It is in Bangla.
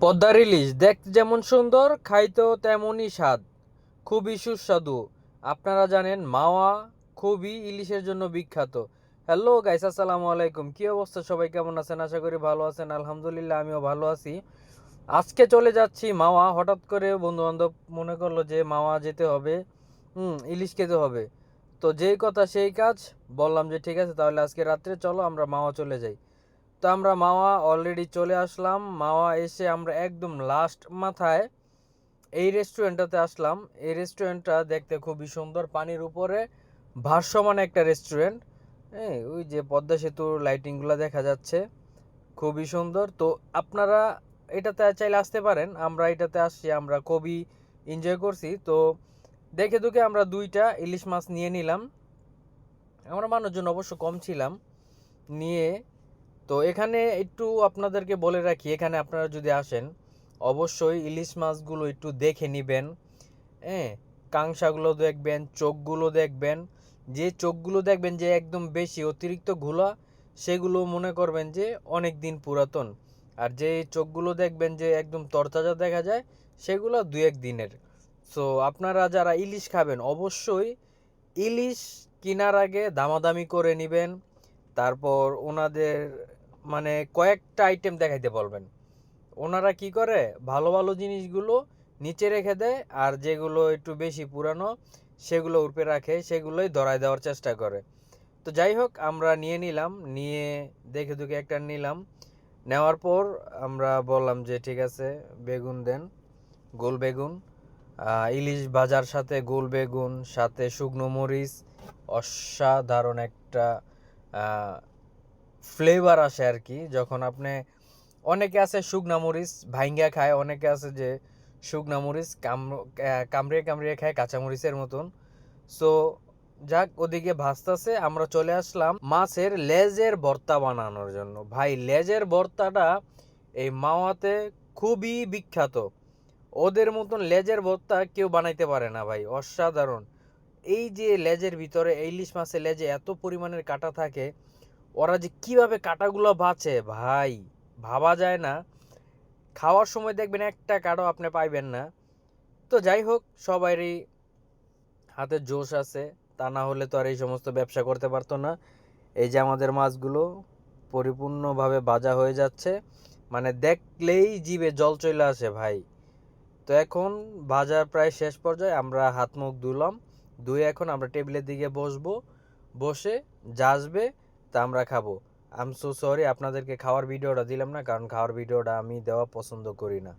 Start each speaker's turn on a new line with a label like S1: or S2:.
S1: পদ্মার ইলিশ দেখতে যেমন সুন্দর, খাইতেও তেমনই স্বাদ, খুবই সুস্বাদু। আপনারা জানেন মাওয়া খুবই ইলিশের জন্য বিখ্যাত। হ্যালো গাইস, আসসালামু আলাইকুম। কি অবস্থা, সবাই কেমন আছেন? আশা করি ভালো আছেন। আলহামদুলিল্লাহ, আমিও ভালো আছি। আজকে চলে যাচ্ছি মাওয়া। হঠাৎ করে বন্ধু বান্ধব মনে করলো যে মাওয়া যেতে হবে, ইলিশ খেতে হবে। তো যেই কথা সেই কাজ, বললাম যে ঠিক আছে, তাহলে আজকে রাত্রে চলো আমরা মাওয়া চলে যাই। তো আমরা মাওয়া অলরেডি চলে আসলাম। মাওয়া এসে আমরা একদম লাস্ট মাথায় এই রেস্টুরেন্টটাতে আসলাম। এই রেস্টুরেন্টটা দেখতে খুবই সুন্দর, পানির উপরে ভাসমান একটা রেস্টুরেন্ট। হ্যাঁ, ওই যে পদ্মা সেতুর লাইটিংগুলো দেখা যাচ্ছে, খুবই সুন্দর। তো আপনারা এটাতে চাইলে আসতে পারেন। আমরা এটাতে আসছি, আমরা খুবই এনজয় করছি। তো দেখে দুকে আমরা দুইটা ইলিশ মাছ নিয়ে নিলাম। আমরা মানুষজন অবশ্য কম ছিলাম নিয়ে। তো এখানে একটু আপনাদেরকে বলে রাখি, এখানে আপনারা যদি আসেন অবশ্যই ইলিশ মাছগুলো একটু দেখে নেবেন। হ্যাঁ, কাংসাগুলো দেখবেন, চোখগুলো দেখবেন। যে চোখগুলো দেখবেন যে একদম বেশি অতিরিক্ত ঘোলা, সেগুলো মনে করবেন যে অনেক দিন পুরাতন। আর যে চোখগুলো দেখবেন যে একদম তরতাজা দেখা যায়, সেগুলো দু এক দিনের। সো আপনারা যারা ইলিশ খাবেন অবশ্যই ইলিশ কেনার আগে দামাদামি করে নেবেন। তারপর ওনাদের মানে কয়েকটা আইটেম দেখাইতে বলবেন। ওনারা কি করে, ভালো ভালো জিনিসগুলো নিচে রেখে দেয়, আর যেগুলো একটু বেশি পুরানো সেগুলো উপরে রাখে, সেগুলোই ধরায় দেওয়ার চেষ্টা করে। তো যাই হোক, আমরা নিয়ে নিলাম, নিয়ে দেখে দুকে একটা নিলাম। নেওয়ার পর আমরা বললাম যে ঠিক আছে, বেগুন দেন, গোল বেগুন। ইলিশ ভাজার সাথে গোল বেগুন, সাথে শুকনো মরিচ, অসাধারণ একটা ফ্লেভার আসে আর কি। যখন আপনি, অনেকে আছে শুকনা মরিচ ভাইঙ্গা খায়, অনেকে আছে যে শুকনা মরিচ কামড়িয়ে কামড়িয়ে খায় কাঁচামরিচের মতন। সো যাক, ওদিকে ভাজতাছে, আমরা চলে আসলাম মাছের লেজের ভর্তা বানানোর জন্য। ভাই, লেজের ভর্তাটা এই মাওয়াতে খুবই বিখ্যাত। ওদের মতন লেজের ভর্তা কেউ বানাইতে পারে না ভাই, অসাধারণ। এই যে লেজের ভিতরে, ইলিশ মাছের লেজে এত পরিমাণের কাঁটা থাকে, ওরা যে কিভাবে কাঁটাগুলো বাছে ভাই, ভাবা যায় না। খাওয়ার সময় দেখবেন একটা কাঁটাও আপনি পাইবেন না। তো যাই হোক, সবারই হাতে জোশ আছে, তা না হলে তো আর এই সমস্ত ব্যবসা করতে পারতো না। এই যে আমাদের মাছগুলো পরিপূর্ণভাবে ভাজা হয়ে যাচ্ছে, মানে দেখলেই জিভে জল চলে আসে ভাই। তো এখন ভাজার প্রায় শেষ পর্যায়ে, আমরা হাত মুখ ধুলাম, ধুয়ে এখন আমরা টেবিলের দিকে বসবো। বসে যা আসবে তা আমরা খাবো। আই এম সো সরি, আপনাদেরকে খাওয়ার ভিডিওটা দিলাম না, কারণ খাওয়ার ভিডিওটা আমি দেওয়া পছন্দ করি না।